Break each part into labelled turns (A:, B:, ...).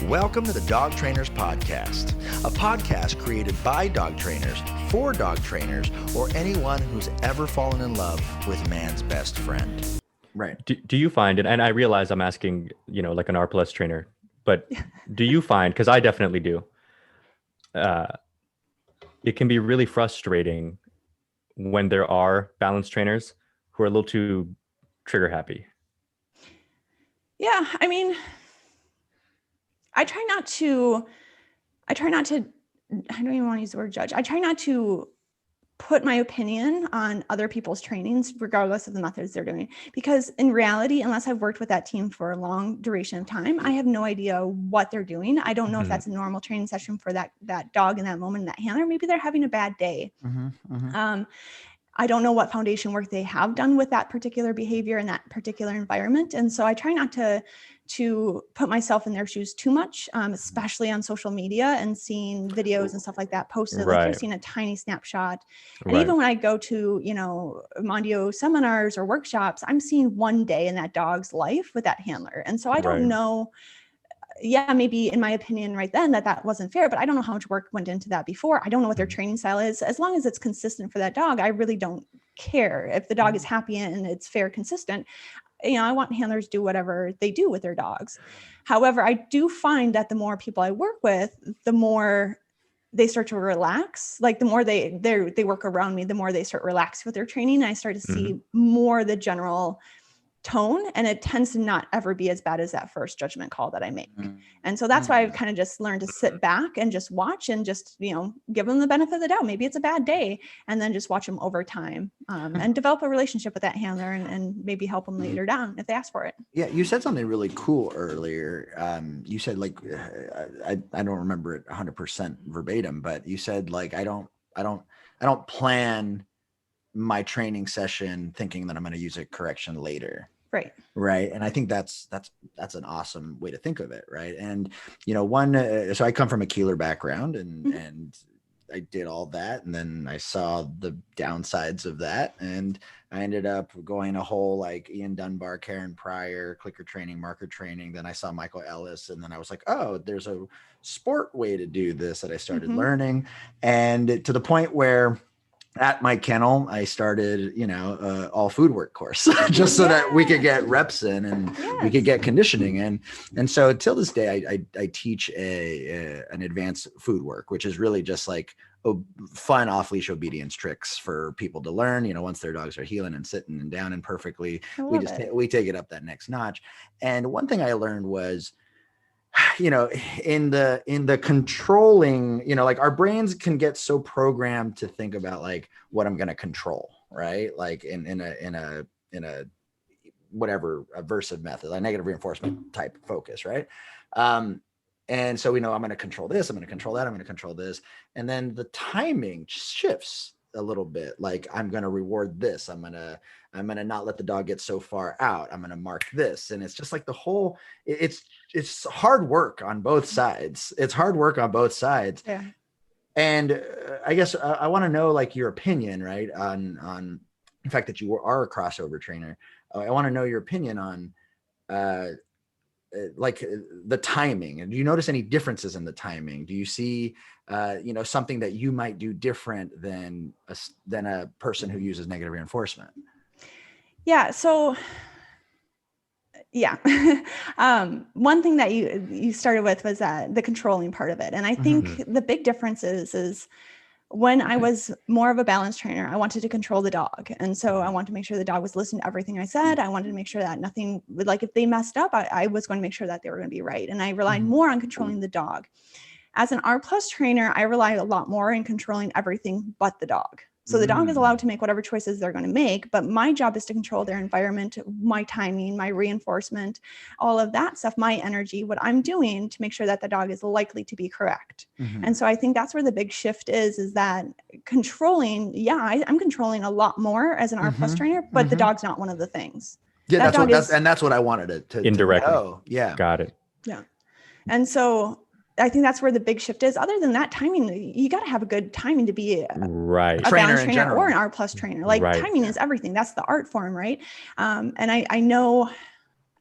A: Welcome to the Dog Trainers Podcast, a podcast created by dog trainers for dog trainers or anyone who's ever fallen in love with man's best friend.
B: Right.
C: Do you find, and I realize I'm asking, like an R plus trainer, but do you find, because I definitely do, it can be really frustrating when there are balance trainers who are a little too trigger happy?
D: Yeah, I mean, I try not to, I don't even want to use the word judge. I try not to put my opinion on other people's trainings, regardless of the methods they're doing. Because in reality, unless I've worked with that team for a long duration of time, I have no idea what they're doing. I don't know if that's a normal training session for that dog in that moment, that handler. Maybe they're having a bad day. I don't know what foundation work they have done with that particular behavior in that particular environment. And so I try not to put myself in their shoes too much, especially on social media and seeing videos and stuff like that posted. Like you're seeing a tiny snapshot. And even when I go to, Mondio seminars or workshops, I'm seeing one day in that dog's life with that handler. And so I don't know. Yeah, maybe in my opinion right then that wasn't fair, but I don't know how much work went into that before. I don't know what their training style is. As long as it's consistent for that dog, I really don't care. If the dog is happy and it's fair, consistent, I want handlers to do whatever they do with their dogs. However, I do find that the more people I work with, the more they start to relax. Like the more they work around me, the more they start relaxing with their training. I start to see more the general tone, and it tends to not ever be as bad as that first judgment call that I make. And so that's why I've kind of just learned to sit back and just watch and just, give them the benefit of the doubt. Maybe it's a bad day, and then just watch them over time and develop a relationship with that handler and maybe help them later down if they ask for it. Yeah.
B: You said something really cool earlier. You said I don't remember it 100% verbatim, but you said I don't plan my training session thinking that I'm going to use a correction later. Right. And I think that's an awesome way to think of it. Right. And, so I come from a Keeler background and I did all that. And then I saw the downsides of that. And I ended up going a whole Ian Dunbar, Karen Pryor, clicker training, marker training. Then I saw Michael Ellis. And then I was like, oh, there's a sport way to do this that I started learning. And to the point where at my kennel, I started, all food work course just so that we could get reps in and we could get conditioning in. And so till this day, I teach an advanced food work, which is really just fun off-leash obedience tricks for people to learn. Once their dogs are healing and sitting and down and perfectly, we take it up that next notch. And one thing I learned was, in the controlling, our brains can get so programmed to think about what I'm going to control, right? In a whatever aversive method, a negative reinforcement type focus, right? And so I'm going to control this, I'm going to control that, I'm going to control this. And then the timing shifts a little bit. I'm going to reward this. I'm going to not let the dog get so far out. I'm going to mark this. And it's just the whole, it's hard work on both sides. Yeah. And I guess I want to know your opinion, right? On the fact that you are a crossover trainer. I want to know your opinion on the timing. Do you notice any differences in the timing? Do you see something that you might do different than a person who uses negative reinforcement?
D: Yeah. So one thing that you started with was the controlling part of it. And I think the big difference is when I was more of a balance trainer, I wanted to control the dog. And so I wanted to make sure the dog was listening to everything I said. I wanted to make sure that nothing, if they messed up, I was going to make sure that they were going to be right. And I relied more on controlling the dog. As an R plus trainer, I rely a lot more in controlling everything but the dog. So the dog is allowed to make whatever choices they're going to make, but my job is to control their environment, my timing, my reinforcement, all of that stuff, my energy, what I'm doing to make sure that the dog is likely to be correct. And so I think that's where the big shift is that controlling, I'm controlling a lot more as an R plus trainer, but the dog's not one of the things.
B: Yeah, that's what I wanted to
C: indirectly.
B: Oh, yeah.
C: Got it.
D: Yeah. And so I think that's where the big shift is. Other than that, timing, you got to have a good timing to be a balance trainer or an R plus trainer. Timing is everything. That's the art form, right? And I know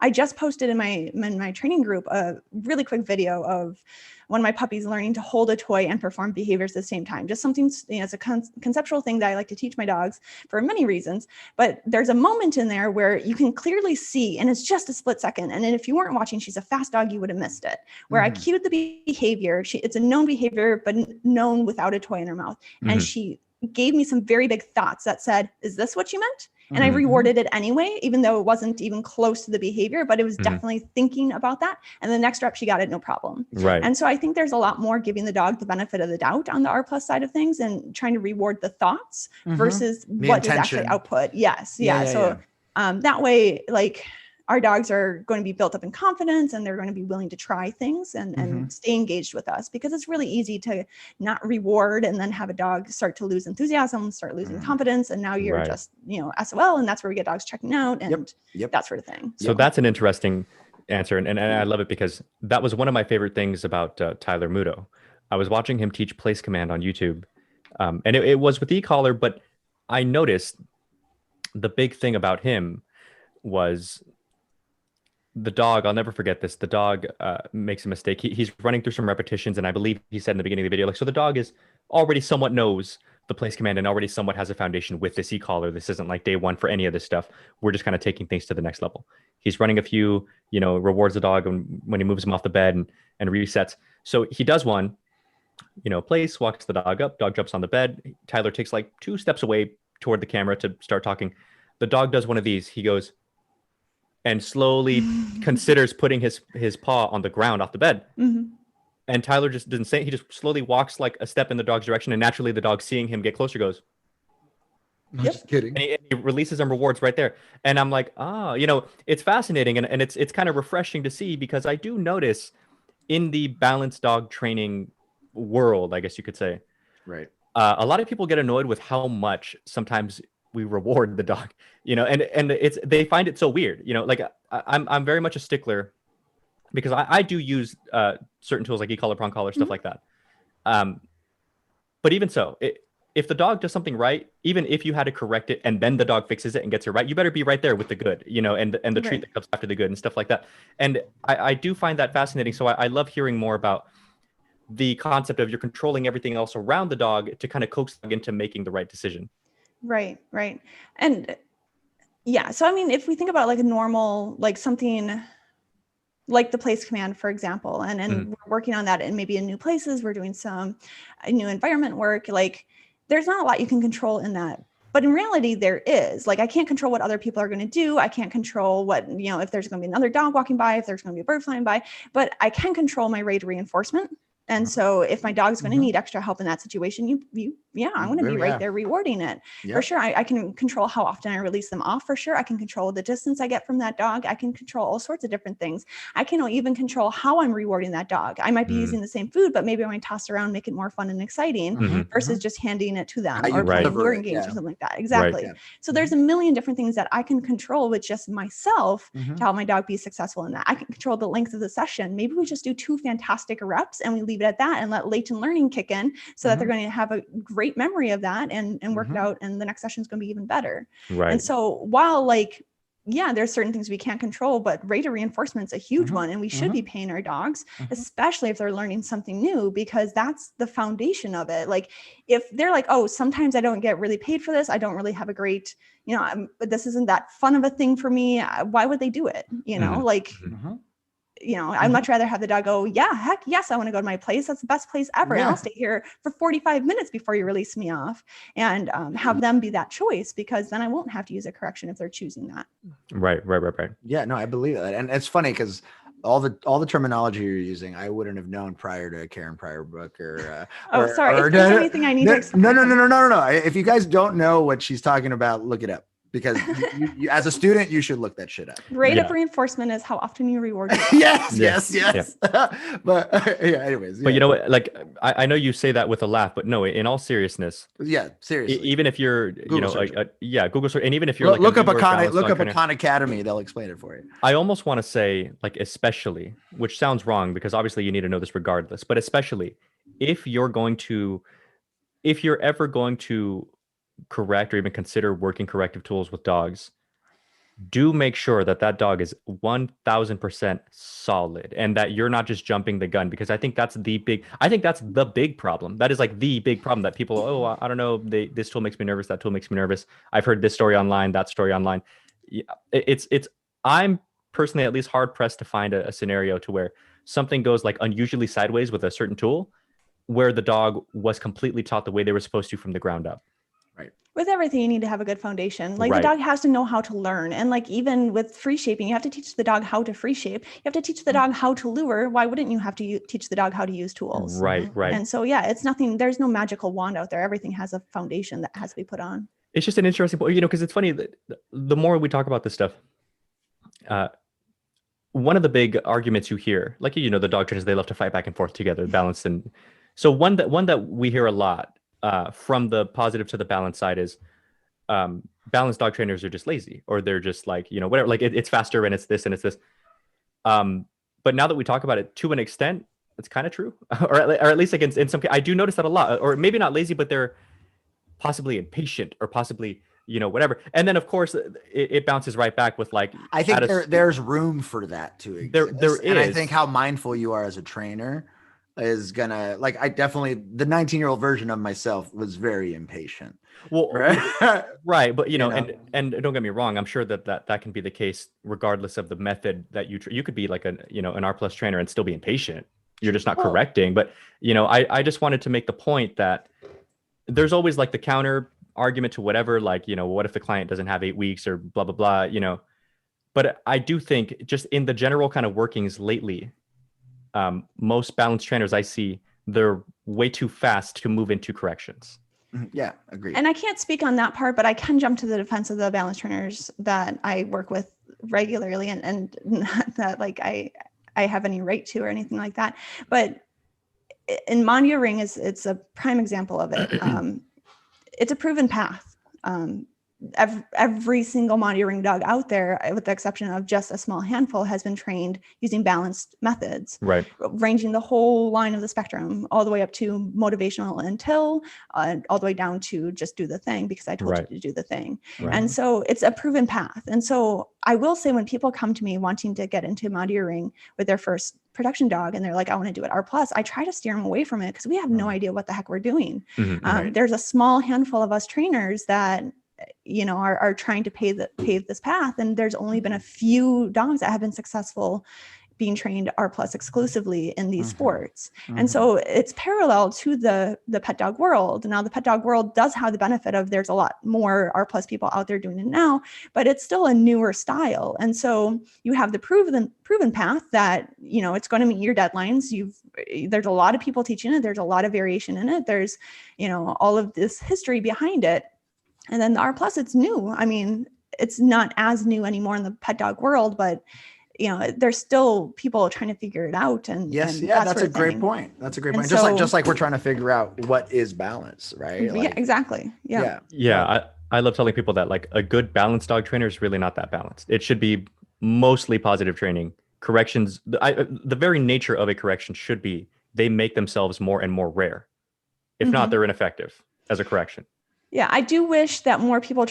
D: I just posted in my training group a really quick video of one of my puppies learning to hold a toy and perform behaviors at the same time. Just something, it's a conceptual thing that I like to teach my dogs for many reasons. But there's a moment in there where you can clearly see, and it's just a split second. And then if you weren't watching, she's a fast dog, you would have missed it. Where I cued the behavior. It's a known behavior, but known without a toy in her mouth. And she gave me some very big thoughts that said, is this what you meant? And I rewarded it anyway, even though it wasn't even close to the behavior, but it was definitely thinking about that. And the next rep, she got it, no problem.
C: Right.
D: And so I think there's a lot more giving the dog the benefit of the doubt on the R+ side of things and trying to reward the thoughts versus what is actually output. Yes. Yeah. So that way, like, our dogs are going to be built up in confidence and they're going to be willing to try things and stay engaged with us, because it's really easy to not reward and then have a dog start to lose enthusiasm, start losing confidence. And now you're just, SOL, and that's where we get dogs checking out and that sort of thing.
C: So that's an interesting answer. And I love it, because that was one of my favorite things about Tyler Muto. I was watching him teach place command on YouTube, and it was with e-collar, but I noticed the big thing about him was the dog. I'll never forget this. The dog makes a mistake. He's running through some repetitions, and I believe he said in the beginning of the video, like, so the dog is already somewhat knows the place command and already somewhat has a foundation with this e-collar. This isn't like day one for any of this stuff. We're just kind of taking things to the next level. He's running a few, rewards the dog when he moves him off the bed and resets. So he does one, place, walks the dog up, dog jumps on the bed. Tyler takes like 2 steps away toward the camera to start talking. The dog does one of these. He goes and slowly considers putting his paw on the ground off the bed. And Tyler just didn't say it. He just slowly walks like a step in the dog's direction. And naturally the dog, seeing him get closer, goes,
B: I'm just kidding.
C: And he releases some rewards right there. And I'm like, it's fascinating. And it's kind of refreshing to see, because I do notice in the balanced dog training world, I guess you could say,
B: right,
C: a lot of people get annoyed with how much sometimes we reward the dog, and they find it so weird, like I'm very much a stickler, because I do use certain tools like e-collar, prong collar, stuff like that. But even so, if the dog does something right, even if you had to correct it and then the dog fixes it and gets it right, you better be right there with the good, and the treat that comes after the good and stuff like that. And I do find that fascinating. So I love hearing more about the concept of you're controlling everything else around the dog to kind of coax the dog into making the right decision. Right.
D: And yeah, so I mean, if we think about like a normal, like something like the place command, for example, and we're working on that in maybe in new places, we're doing some new environment work, like there's not a lot you can control in that. But in reality, there is. Like, I can't control what other people are going to do. I can't control what, if there's going to be another dog walking by, if there's going to be a bird flying by, but I can control my rate of reinforcement. And so if my dog's going to need extra help in that situation, I'm going to be right there rewarding it. For sure. I can control how often I release them off. For sure. I can control the distance I get from that dog. I can control all sorts of different things. I can even control how I'm rewarding that dog. I might be using the same food, but maybe I might toss around, make it more fun and exciting versus just handing it to them or playing luring games or something like that. Exactly. So there's a million different things that I can control with just myself to help my dog be successful in that. I can control the length of the session. Maybe we just do 2 fantastic reps and we leave it at that and let latent learning kick in so that they're going to have a great memory of that and work it out, and the next session is going to be even better. And so while there's certain things we can't control, but rate of reinforcement is a huge one, and we should be paying our dogs, especially if they're learning something new, because that's the foundation of it. Like if they're like, oh, sometimes I don't get really paid for this, I don't really have a great, this isn't that fun of a thing for me, why would they do it? I'd much rather have the dog go, yeah, heck yes, I want to go to my place. That's the best place ever. And I'll stay here for 45 minutes before you release me off, and have them be that choice, because then I won't have to use a correction if they're choosing that. Right.
B: Yeah, no, I believe that. And it's funny because all the terminology you're using, I wouldn't have known prior to Karen Pryor book or
D: sorry. If there's anything I need to explain.
B: No. If you guys don't know what she's talking about, look it up. Because you, as a student, you should look that shit up.
D: Rate of reinforcement is how often you reward yourself.
B: yes. But anyways.
C: But you know what? Like, I know you say that with a laugh, but no, in all seriousness.
B: Yeah, seriously.
C: Even if you're,
B: Google search.
C: Google search, and even if you're
B: look up a Khan Academy, they'll explain it for you.
C: I almost want to say, like, especially, which sounds wrong because obviously you need to know this regardless, but especially if you're ever going to correct or even consider working corrective tools with dogs, do make sure that that dog is 1000% solid and that you're not just jumping the gun, because I think that's the big problem. That is like the big problem that people, oh, I don't know, this tool makes me nervous, that tool makes me nervous. I've heard this story online, that story online. I'm personally at least hard pressed to find a scenario to where something goes like unusually sideways with a certain tool where the dog was completely taught the way they were supposed to from the ground up.
D: With everything, you need to have a good foundation. Like
C: Right.
D: the dog has to know how to learn. And like even with free shaping, you have to teach the dog how to free shape. You have to teach the dog how to lure. Why wouldn't you have to teach the dog how to use tools?
C: Right.
D: And so, yeah, it's nothing, there's no magical wand out there. Everything has a foundation that has to be put on.
C: It's just an interesting point, because it's funny that the more we talk about this stuff, one of the big arguments you hear, like, the dog trainers, they love to fight back and forth together, balanced. And so one that we hear a lot from the positive to the balance side is balanced dog trainers are just lazy, or they're just like, whatever, like it's faster and it's this and it's this. But now that we talk about it to an extent, it's kind of true, or at least like in some case, I do notice that a lot, or maybe not lazy, but they're possibly impatient, or possibly, whatever. And then of course it bounces right back with like,
B: I think there's room for that to exist.
C: There
B: And I
C: is.
B: think how mindful you are as a trainer is gonna, like, the 19-year-old version of myself was very impatient.
C: Well,
B: Right.
C: right, but
B: know?
C: and don't get me wrong, I'm sure that can be the case regardless of the method that you could be like an R+ trainer and still be impatient. You're just not correcting. But I just wanted to make the point that there's always like the counter argument to whatever, like, what if the client doesn't have 8 weeks or blah blah blah, but I do think just in the general kind of workings lately, most balanced trainers I see, they're way too fast to move into corrections.
B: Yeah, agreed.
D: And I can't speak on that part, but I can jump to the defense of the balance trainers that I work with regularly, and not that like I have any right to or anything like that. But in Mondio Ring it's a prime example of it. It's a proven path. Every single Mondio Ring dog out there, with the exception of just a small handful, has been trained using balanced methods,
C: Right.
D: ranging the whole line of the spectrum, all the way up to motivational until, all the way down to just do the thing because I told
C: Right.
D: you to do the thing.
C: Right.
D: And so it's a proven path. And so I will say, when people come to me wanting to get into Mondio Ring with their first production dog and they're like, I want to do it R+, I try to steer them away from it because we have no idea what the heck we're doing.
C: Right.
D: There's a small handful of us trainers that are trying to pave this path, and there's only been a few dogs that have been successful being trained R+ exclusively in these sports. And so it's parallel to the pet dog world. Now the pet dog world does have the benefit of there's a lot more R+ people out there doing it now, but it's still a newer style. And so you have the proven path that it's going to meet your deadlines. There's a lot of people teaching it, there's a lot of variation in it, there's all of this history behind it. And then the R+, it's new. I mean, it's not as new anymore in the pet dog world, but there's still people trying to figure it out. And
B: yes,
D: and
B: yeah,
D: that
B: that's
D: sort
B: a
D: of
B: great
D: thing.
B: point. That's a great
D: And
B: point.
D: so-
B: Just like we're trying to figure out what is balance, right?
D: Yeah, exactly. Yeah.
C: Yeah, I love telling people that like a good balanced dog trainer is really not that balanced. It should be mostly positive training. Corrections, the very nature of a correction should be they make themselves more and more rare. If not, they're ineffective as a correction.
D: Yeah, I do wish that more people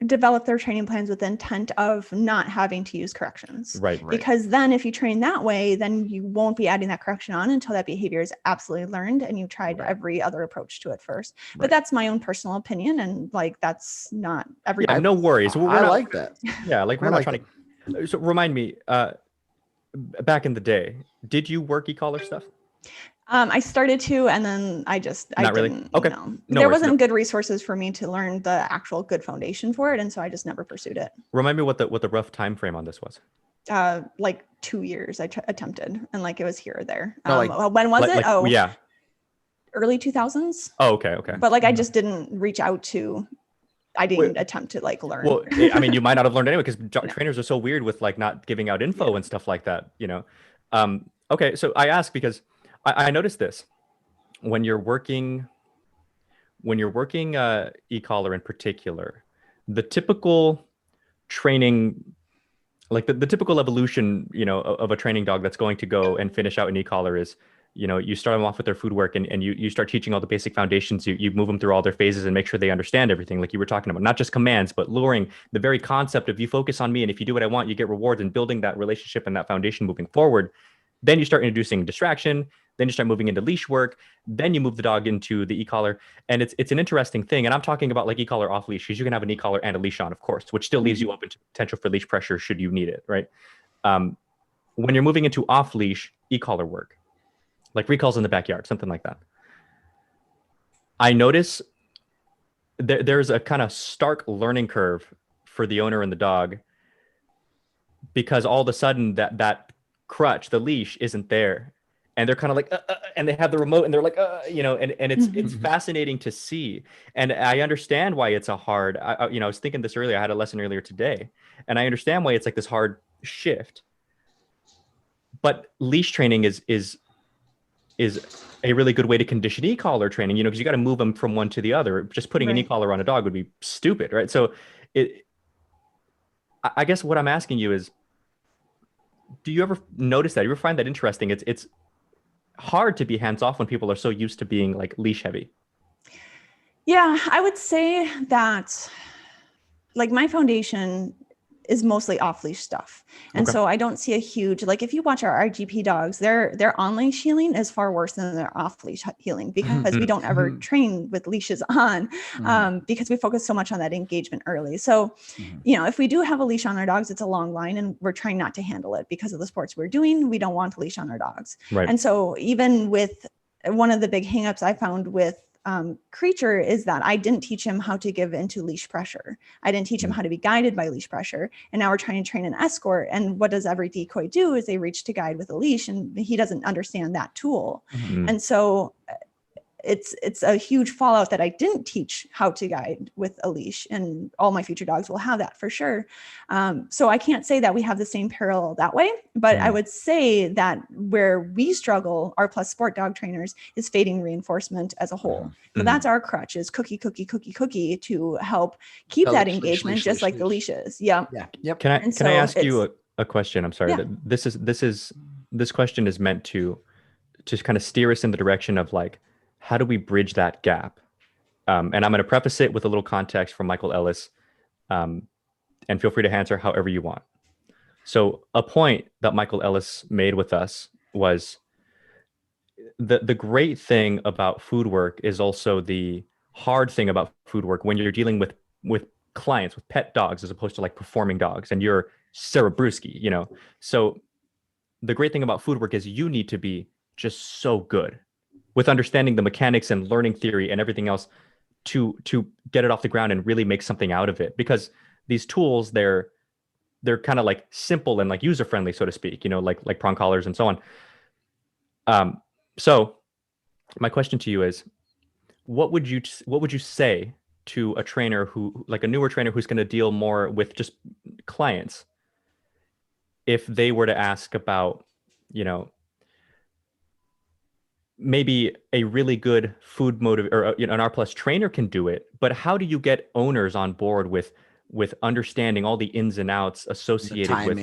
D: develop their training plans with the intent of not having to use corrections.
C: Right.
D: Because then if you train that way, then you won't be adding that correction on until that behavior is absolutely learned and you've tried every other approach to it first. But that's my own personal opinion, and like that's not every.
C: Yeah, no worries.
B: I like that.
C: Yeah, like we're
B: I
C: not
B: like
C: trying to. So remind me, back in the day, did you work e-collar stuff?
D: I started to, and then I
C: Not really?
D: didn't.
C: Okay.
D: No.
C: No
D: There
C: worries.
D: wasn't good resources for me to learn the actual good foundation for it, and so I just never pursued it.
C: Remind me what the rough time frame on this was.
D: Like 2 years I attempted, and like it was here or there.
B: No,
D: When was it?
C: Yeah.
D: Early 2000s.
C: Oh, okay.
D: But like I just didn't reach out to. I didn't attempt to like learn.
C: Well, I mean, you might not have learned anyway because trainers are so weird with like not giving out info and stuff like that. Okay, so I ask because I noticed this when you're working e-collar in particular, the typical training, like the typical evolution, of a training dog that's going to go and finish out an e-collar is you start them off with their food work and you start teaching all the basic foundations. You move them through all their phases and make sure they understand everything, like you were talking about, not just commands, but luring, the very concept of you focus on me. And if you do what I want, you get rewards, and building that relationship and that foundation moving forward. Then you start introducing distraction. Then you start moving into leash work. Then you move the dog into the e-collar. And it's an interesting thing. And I'm talking about like e-collar off leash, because you can have an e-collar and a leash on, of course, which still leaves you open to potential for leash pressure should you need it, right? When you're moving into off leash e-collar work, like recalls in the backyard, something like that, I notice there's a kind of stark learning curve for the owner and the dog, because all of a sudden that crutch, the leash, isn't there. And they're kind of like, and they have the remote and they're like, and it's fascinating to see. And I understand why it's a hard, I was thinking this earlier, I had a lesson earlier today, and I understand why it's like this hard shift. But leash training is a really good way to condition e-collar training, because you got to move them from one to the other. Just putting an e-collar on a dog would be stupid, right? So I guess what I'm asking you is, do you ever notice that? You ever find that interesting? It's hard to be hands-off when people are so used to being like leash heavy.
D: Yeah, I would say that like my foundation is mostly off leash stuff. And so I don't see a huge, like if you watch our IGP dogs, their on leash healing is far worse than their off leash healing, because we don't ever train with leashes on, because we focus so much on that engagement early. So, if we do have a leash on our dogs, it's a long line and we're trying not to handle it because of the sports we're doing. We don't want a leash on our dogs. Right. And so even with one of the big hangups I found with Creature is that I didn't teach him how to give into leash pressure. I didn't teach him how to be guided by leash pressure. And now we're trying to train an escort. And what does every decoy do is they reach to guide with a leash, and he doesn't understand that tool. And so it's a huge fallout that I didn't teach how to guide with a leash, and all my future dogs will have that for sure. So I can't say that we have the same parallel that way, but I would say that where we struggle, our plus sport dog trainers, is fading reinforcement as a whole. So that's our crutch, is cookie to help keep that engagement, just like the leashes. Yeah.
C: Can I ask you a question? I'm sorry. That this question is meant to kind of steer us in the direction of like, how do we bridge that gap? And I'm going to preface it with a little context from Michael Ellis, and feel free to answer however you want. So a point that Michael Ellis made with us was the great thing about food work is also the hard thing about food work when you're dealing with clients, with pet dogs, as opposed to like performing dogs, and you're Sara Brueske, So the great thing about food work is you need to be just so good with understanding the mechanics and learning theory and everything else to get it off the ground and really make something out of it. Because these tools, they're kind of like simple and like user friendly, so to speak, like prong collars and so on. So my question to you is, what would you say to a trainer who, like a newer trainer who's going to deal more with just clients, if they were to ask about, maybe a really good food motive, or an R plus trainer can do it, but how do you get owners on board with understanding all the ins and outs associated with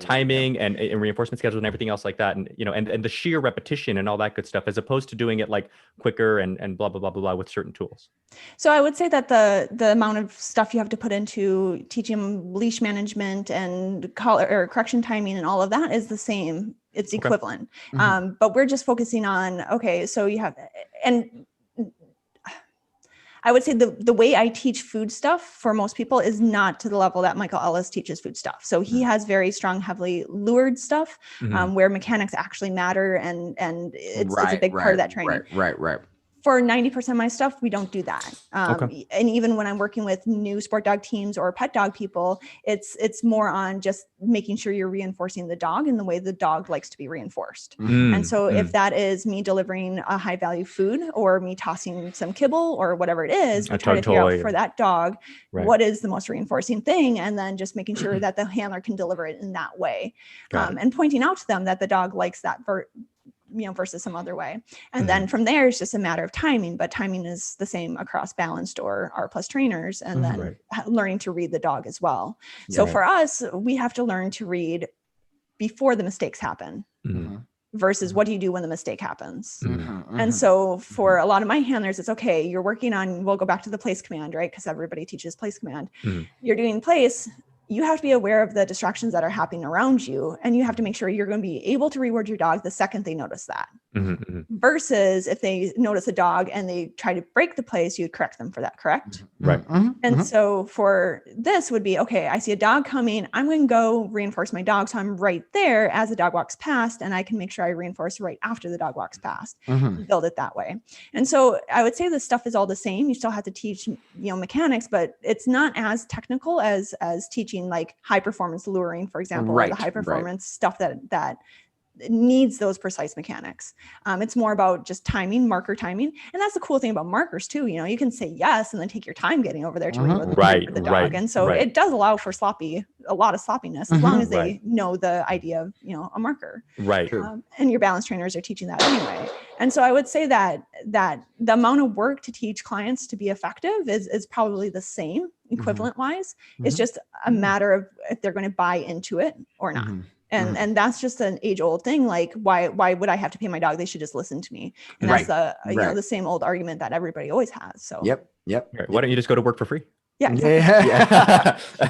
C: timing and reinforcement schedules and everything else like that, and and the sheer repetition and all that good stuff, as opposed to doing it like quicker and blah blah blah blah blah with certain tools?
D: So I would say that the amount of stuff you have to put into teaching leash management and collar or correction timing and all of that is the same. It's equivalent. But we're just focusing on, so you have, and I would say the way I teach food stuff for most people is not to the level that Michael Ellis teaches food stuff. So he has very strong, heavily lured stuff, where mechanics actually matter, and it's a big part of that training.
B: Right.
D: For 90% of my stuff, we don't do that. And even when I'm working with new sport dog teams or pet dog people, it's more on just making sure you're reinforcing the dog in the way the dog likes to be reinforced. And so if that is me delivering a high value food, or me tossing some kibble or whatever it is, we try to figure out for that dog, what is the most reinforcing thing, and then just making sure that the handler can deliver it in that way. And pointing out to them that the dog likes that versus some other way. And then from there, it's just a matter of timing, but timing is the same across balanced or R plus trainers, and then learning to read the dog as well. So for us, we have to learn to read before the mistakes happen. versus what do you do when the mistake happens.
B: Mhm,
D: And
B: mhm.
D: so for a lot of my handlers, it's okay. You're working on, we'll go back to the place command, right? Because everybody teaches place command.
C: Mhm.
D: You're doing place. You have to be aware of the distractions that are happening around you. And you have to make sure you're going to be able to reward your dog the second they notice that.
C: Mhm, mhm.
D: Versus if they notice a dog and they try to break the place, you'd correct them for that, correct?
C: Right.
B: Mhm,
D: And
B: mhm.
D: so for this would be, okay, I see a dog coming. I'm going to go reinforce my dog. So I'm right there as the dog walks past, and I can make sure I reinforce right after the dog walks past,
B: Mhm.
D: build it that way. And so I would say this stuff is all the same. You still have to teach, mechanics, but it's not as technical as teaching like high performance luring, for example, or
B: Right,
D: the high
B: right.
D: performance stuff that needs those precise mechanics. It's more about just timing, marker timing. And that's the cool thing about markers too. You can say yes and then take your time getting over there to reward the dog.
C: Right,
D: And so
C: right.
D: it does allow for a lot of sloppiness, as long as they
C: Right.
D: know the idea of, a marker.
C: Right.
B: True.
D: And your balance trainers are teaching that anyway. And so I would say that the amount of work to teach clients to be effective is probably the same equivalent wise. It's
B: Mhm.
D: just a matter of if they're going to buy into it or not.
B: Mhm.
D: And that's just an age old thing. Like, why would I have to pay my dog? They should just listen to me. And that's
B: Right.
D: the same old argument that everybody always has. So
B: Yep.
C: Right. Why don't you just go to work for free?
D: yeah, exactly.
B: Yeah.